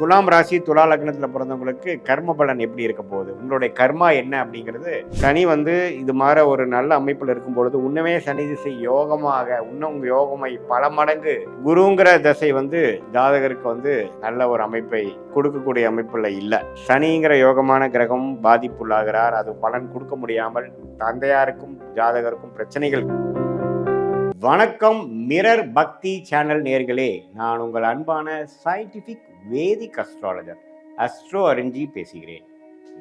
துலாம் ராசி துலா லக்னத்துல பிறந்தவங்களுக்கு கர்ம பலன் எப்படி இருக்க போகுது, உங்களுடைய கர்மா என்ன அப்படிங்கிறது. சனி இது மாதிரி ஒரு நல்ல அமைப்புல இருக்கும் பொழுது உண்மையே சனி திசை யோகமாக இன்னும் யோகமை பல மடங்கு குருங்கிற திசை ஜாதகருக்கு நல்ல ஒரு அமைப்பை கொடுக்கக்கூடிய அமைப்புல இல்ல. சனிங்கிற யோகமான கிரகம் பாதிப்புள்ளாகிறார். அது பலன் கொடுக்க முடியாமல் தந்தையாருக்கும் ஜாதகருக்கும் பிரச்சனைகள். வணக்கம் மிரர் பக்தி சேனல் நேயர்களே, நான் உங்கள் அன்பான சயின்டிபிக் வேதிக் அஸ்ட்ராலஜர் அஸ்ட்ரோ அரிஞ்சி பேசுகிறேன்.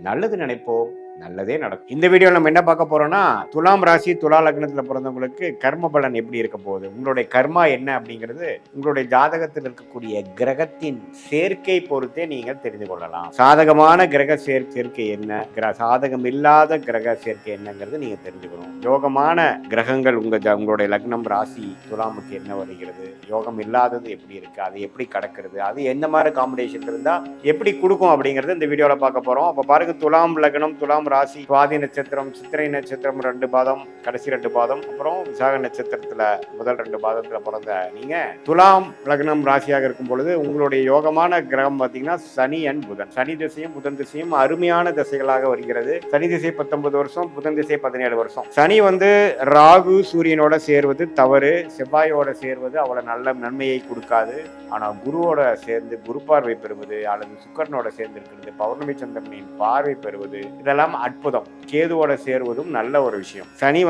நல்லது நினைப்போம், நல்லதே நடக்கும். இந்த வீடியோ நம்ம என்ன பார்க்க போறோம்னா, துலாம் ராசி துலா லக்னத்துல பிறந்தவங்களுக்கு கர்ம பலன் எப்படி இருக்க போகுது, உங்களுடைய கர்மா என்ன அப்படிங்கிறது உங்களுடைய ஜாதகத்தில் இருக்கக்கூடிய கிரகத்தின் சேர்க்கை பொறுத்தே நீங்க தெரிந்து கொள்ளலாம். சாதகமான கிரக சேர்க்கை என்ன, சாதகம் இல்லாத கிரக சேர்க்கை என்னங்கிறது நீங்க தெரிஞ்சுக்கணும். யோகமான கிரகங்கள் உங்களுடைய லக்னம் ராசி துலாமுக்கு என்ன வருகிறது, யோகம் இல்லாதது எப்படி இருக்கு, அது எப்படி கடக்கிறது, அது என்ன மாதிரி காம்பினேஷன் இருந்தா எப்படி கொடுக்கும் அப்படிங்கறது இந்த வீடியோல பார்க்க போறோம். அப்ப பாருங்க, துலாம் லக்னம், துலாம் ராசி, சுவாதி நட்சத்திரம், சித்திரை நட்சத்திரம் 2 பாதம், கடைசி 2 பாதம், அப்புறம் விசாக நட்சத்திரத்துல முதல் 2 பாதத்துல பிறந்த நீங்க துலாம் லக்னம் ராசியாக இருக்கும் பொழுது உங்களுடைய யோகமான கிரகம் பாத்தீங்கன்னா சனி அண்ட் புதன். சனி திசையும் புதன் திசையும் அருமையான திசைகளாக வருகிறது. சனி திசை 19 வருஷம், புதன் திசை 17 வருஷம். சனி ராகு சூரியனோட சேர்வது தவறு, செவ்வாயோட சேர்வது அவ்வளவு நல்ல நன்மையை கொடுக்காது. ஆனா குருவோட சேர்ந்து குரு பார்வை பெறுவது அல்லது சுக்கரனோட சேர்ந்து இருக்கிறது, பௌர்ணமி சந்திரனின் பார்வை பெறுவது, இதெல்லாம் அற்புதம். கேதுவோட சேருவதும் நல்ல ஒரு விஷயம். சனி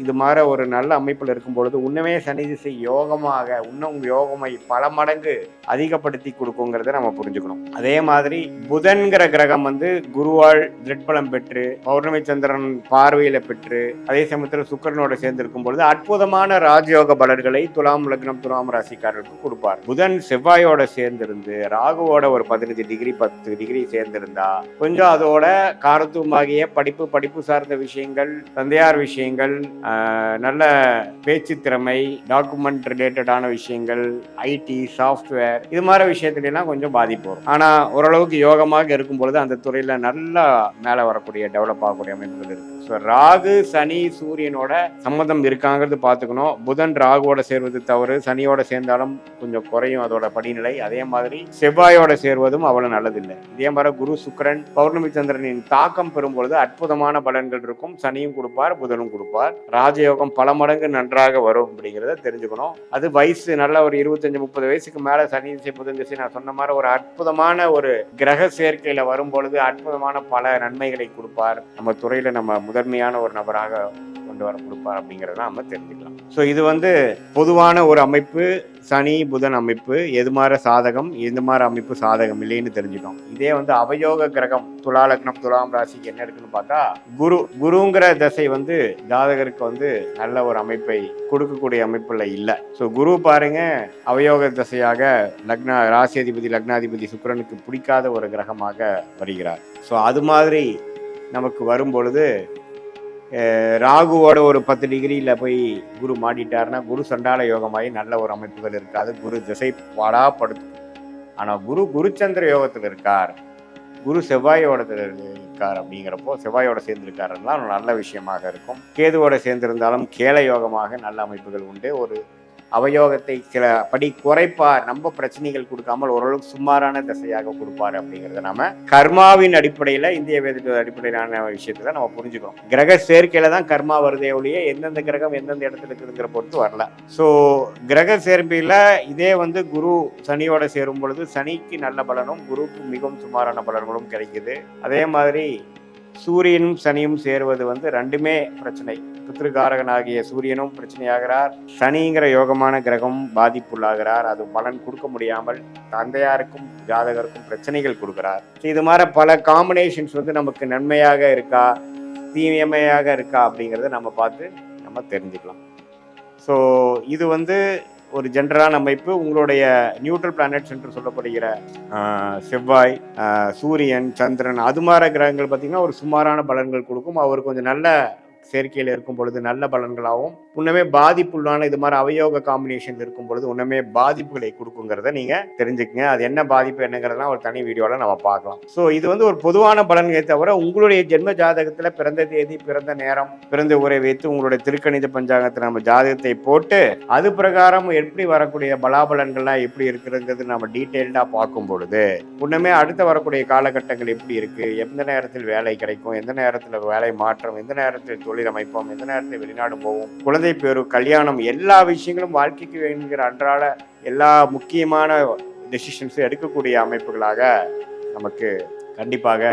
இது மாதிரி ஒரு நல்ல அமைப்புல இருக்கும் பொழுது உண்மையே சனி திசை யோகமாக இன்னும் யோகமை பல மடங்கு அதிகப்படுத்தி கொடுக்குங்கிறத நம்ம புரிஞ்சுக்கணும். அதே மாதிரி புதன்கிற கிரகம் குருவால் திட்பலம் பெற்று பௌர்ணமி சந்திரன் பார்வையில பெற்று அதே சமயத்தில் சுக்கரனோட சேர்ந்து இருக்கும் பொழுது அற்புதமான ராஜயோக பலன்களை துலாம் லக்னம் துலாம் ராசிக்காரர்களுக்கு கொடுப்பார். புதன் செவ்வாயோட சேர்ந்திருந்து ராகுவோட ஒரு 15 டிகிரி 10 டிகிரி சேர்ந்திருந்தா கொஞ்சம் அதோட காரத்துவமாகிய படிப்பு சார்ந்த விஷயங்கள், தந்தையார் விஷயங்கள், நல்ல பேச்சு திறமை, டாக்குமெண்ட் ரிலேட்டடான விஷயங்கள், ஐடி சாஃப்ட்வேர், இது மாதிரி விஷயத்துலாம் கொஞ்சம் பாதிப்பு வரும். ஆனா ஓரளவுக்கு யோகமாக இருக்கும் பொழுது அந்த துறையில நல்லா மேல வரக்கூடிய டெவலப் ஆகக்கூடிய அமைப்புகள் இருக்கு. ராகு சனி சூரியனோட சம்மந்தம் இருக்காங்கிறது பார்த்துக்கணும். புதன் ராகுவோட சேர்வது தவறு, சனியோட சேர்ந்தாலும் கொஞ்சம் குறையும் அதோட படிநிலை. அதே மாதிரி செவ்வாயோட சேர்வதும் அவ்வளவு நல்லதில்லை. இதே மாதிரி குரு சுக்கிரன் பௌர்ணமி சந்திரனின் தாக்கம் பெறும் பொழுது அற்புதமான பலன்கள் இருக்கும். சனியும் கொடுப்பார், புதனும் கொடுப்பார். ராஜயோகம் பல மடங்கு நன்றாக வரும் அப்படிங்கிறத தெரிஞ்சுக்கணும். அது வயசு நல்ல ஒரு 25-30 வயசுக்கு மேல சனி திசை புதன் திசை நான் சொன்ன மாதிரி ஒரு அற்புதமான ஒரு கிரக சேர்க்கையில வரும் பொழுது அற்புதமான பல நன்மைகளை கொடுப்பார். நம்ம துறையில நம்ம முதன்மையான ஒரு நபராக கொண்டு வர கொடுப்பார் அப்படிங்கிறத நம்ம தெரிஞ்சுக்கலாம். ஸோ இது பொதுவான ஒரு அமைப்பு. சனி புதன் அமைப்பு எது மாதிரி சாதகம், எது மாதிரி அமைப்பு சாதகம் இல்லைன்னு தெரிஞ்சுட்டோம். இதே அவயோக கிரகம் துலா லக்னம் துலாம் ராசிக்கு என்ன இருக்குன்னு பார்த்தா குருங்கிற திசை ஜாதகருக்கு நல்ல ஒரு அமைப்பை கொடுக்கக்கூடிய அமைப்புல இல்லை. ஸோ குரு பாருங்க அவயோக திசையாக ராசி அதிபதி லக்னாதிபதி சுக்கிரனுக்கு பிடிக்காத ஒரு கிரகமாக வருகிறார். ஸோ அது மாதிரி நமக்கு வரும் பொழுது ராகுவோட ஒரு 10 டிகிரியில் போய் குரு மாட்டிட்டாருன்னா குரு சண்டால யோகமாகி நல்ல ஒரு அமைப்புகள் இருக்காது. குரு திசை பாடாப்படுத்தும். ஆனால் குருச்சந்திர யோகத்தில் இருக்கார், குரு செவ்வாயோட இருக்கார். அப்படிங்கிறப்போ செவ்வாயோட சேர்ந்திருக்காருன்னா நல்ல விஷயமாக இருக்கும். கேதுவோட சேர்ந்திருந்தாலும் கேல யோகமாக நல்ல அமைப்புகள் உண்டு. ஒரு அவயோகத்தை சில படி குறைப்பார், நம்ம பிரச்சனைகள் கொடுக்காமல் ஓரளவுக்கு சுமாரான திசையாக கொடுப்பார். அப்படிங்கிறத நாம கர்மாவின் அடிப்படையில இந்திய வேதத்தோட அடிப்படையிலான விஷயத்துல நம்ம புரிஞ்சுக்கணும். கிரக சேர்க்கையில தான் கர்மா வருதே ஒழிய எந்தெந்த கிரகம் எந்தெந்த இடத்துல இருக்குங்கிற பொறுத்து வரல. ஸோ கிரக சேர்க்கையில இதே குரு சனியோட சேரும் பொழுது சனிக்கு நல்ல பலனும் குருவுக்கு மிகவும் சுமாரான பலன்களும் கிடைக்குது. அதே மாதிரி சூரியனும் சனியும் சேருவது ரெண்டுமே பிரச்சனை. பித்ருகாரகனாகிய சூரியனும் பிரச்சனையாகிறார், சனிங்கிற யோகமான கிரகம் பாதிப்புள்ளாகிறார். அது பலன் கொடுக்க முடியாமல் தந்தையாருக்கும் ஜாதகருக்கும் பிரச்சனைகள் கொடுக்கிறார். இது மாதிரி பல காம்பினேஷன்ஸ் நமக்கு நன்மையாக இருக்கா தீமையாக இருக்கா அப்படிங்கிறத நம்ம பார்த்து நம்ம தெரிஞ்சுக்கலாம். ஸோ இது ஒரு ஜென்ரலான அமைப்பு. உங்களுடைய நியூட்ரல் பிளானட்ஸ் என்று சொல்லப்படுகிற செவ்வாய், சூரியன், சந்திரன், அது மாதிரி கிரகங்கள் பார்த்தீங்கன்னா ஒரு சுமாரான பலன்கள் கொடுக்கும். அவர் கொஞ்சம் நல்ல சேர்க்கையில் இருக்கும் பொழுது நல்ல பலன்களாகவும் உன்னமே பாதிப்புள்ளான இது மாதிரி அவயோக காம்பினேஷன் இருக்கும் பொழுது உன்னமே பாதிப்புகளை கொடுக்குங்கிறத நீங்கள் தெரிஞ்சுக்கங்க. அது என்ன பாதிப்பு என்னங்கிறதுலாம் ஒரு தனி வீடியோவில் நம்ம பார்க்கலாம். ஸோ இது வந்து ஒரு பொதுவான பலன்களை தவிர உங்களுடைய ஜென்ம ஜாதகத்தில் பிறந்த தேதி, பிறந்த நேரம், பிறந்த ஊரை வைத்து உங்களுடைய திருக்கணித பஞ்சாங்கத்தில் நம்ம ஜாதகத்தை போட்டு அது பிரகாரம் எப்படி வரக்கூடிய பலாபலன்கள்லாம் எப்படி இருக்குங்கிறது நம்ம டீட்டெயில்டாக பார்க்கும் பொழுது உன்னமே அடுத்து வரக்கூடிய காலகட்டங்கள் எப்படி இருக்கு, எந்த நேரத்தில் வேலை கிடைக்கும், எந்த நேரத்தில் வேலை மாற்றம், எந்த நேரத்தில் தொழில் அமைப்போம், எந்த நேரத்தில் வெளிநாடு போவோம், குழந்தை பேரு, கல்யாணம், எல்லா விஷயங்களும் வாழ்க்கைக்கு வேணுங்கிற அன்றாட எல்லா முக்கியமான டெசிஷன்ஸும் எடுக்கக்கூடிய அமைப்புகளாக நமக்கு கண்டிப்பாக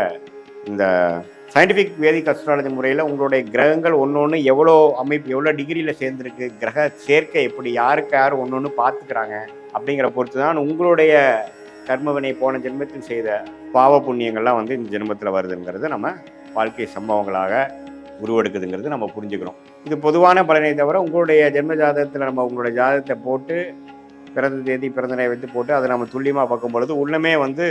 இந்த சயின்டிஃபிக் வேதிக் அஸ்ட்ராலஜி முறையில் உங்களுடைய கிரகங்கள் ஒன்று எவ்வளோ அமைப்பு எவ்வளோ டிகிரியில் சேர்ந்துருக்கு, கிரக சேர்க்கை எப்படி, யாருக்கு யார் ஒன்று பார்த்துக்கிறாங்க அப்படிங்கிற பொறுத்து தான் உங்களுடைய கர்மவினை போன ஜென்மத்தில் செய்த பாவ புண்ணியங்கள்லாம் வந்து இந்த ஜென்மத்தில் வருதுங்கிறது நம்ம வாழ்க்கை சம்பவங்களாக உருவெடுக்குதுங்கிறது நம்ம புரிஞ்சுக்கிறோம். இது பொதுவான பலனை தவிர உங்களுடைய ஜென்ம ஜாதகத்தில் நம்ம உங்களுடைய ஜாதகத்தை போட்டு பிறந்த தேதி பிறந்த நேரம் வைத்து போட்டு அதை நம்ம துல்லியமாக பார்க்கும் பொழுது உள்ளமே வந்து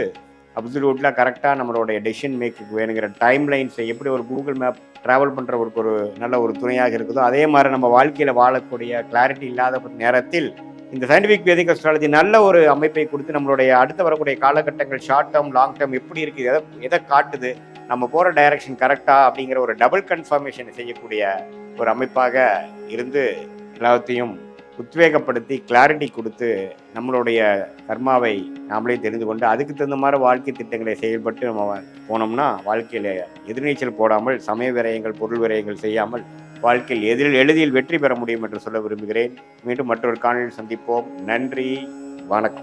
அப்சல்யூட்ல கரெக்டாக நம்மளுடைய டெசிஷன் மேக்கிங் வேணுங்கிற டைம் லைன்ஸை எப்படி ஒரு கூகுள் மேப் ட்ராவல் பண்ணுறவருக்கு ஒரு நல்ல ஒரு துணையாக இருக்குதோ அதே மாதிரி நம்ம வாழ்க்கையில் வாழக்கூடிய கிளாரிட்டி இல்லாத நேரத்தில் இந்த சயின்டிஃபிக் வேதிக் அஸ்ட்ராலஜி நல்ல ஒரு அமைப்பை கொடுத்து நம்மளுடைய அடுத்து வரக்கூடிய காலகட்டங்கள் ஷார்ட் டேர்ம் லாங் டேர்ம் எப்படி இருக்குது, எதை காட்டுது, நம்ம போகிற டைரக்ஷன் கரெக்டா அப்படிங்கிற ஒரு டபுள் கன்ஃபர்மேஷன் செய்யக்கூடிய ஒரு அமைப்பாக இருந்து எல்லாத்தையும் உத்வேகப்படுத்தி கிளாரிட்டி கொடுத்து நம்மளுடைய கர்மாவை நாமளே தெரிந்து கொண்டு அதுக்கு தகுந்த மாதிரி வாழ்க்கை திட்டங்களை செயல்பட்டு நம்ம போனோம்னா வாழ்க்கையில் எதிர்நீச்சல் போடாமல் சமய விரயங்கள் பொருள் விரயங்கள் செய்யாமல் வாழ்க்கையில் எளிதில் வெற்றி பெற முடியும் என்று சொல்ல விரும்புகிறேன். மீண்டும் மற்றொரு காணொலியில் சந்திப்போம். நன்றி, வணக்கம்.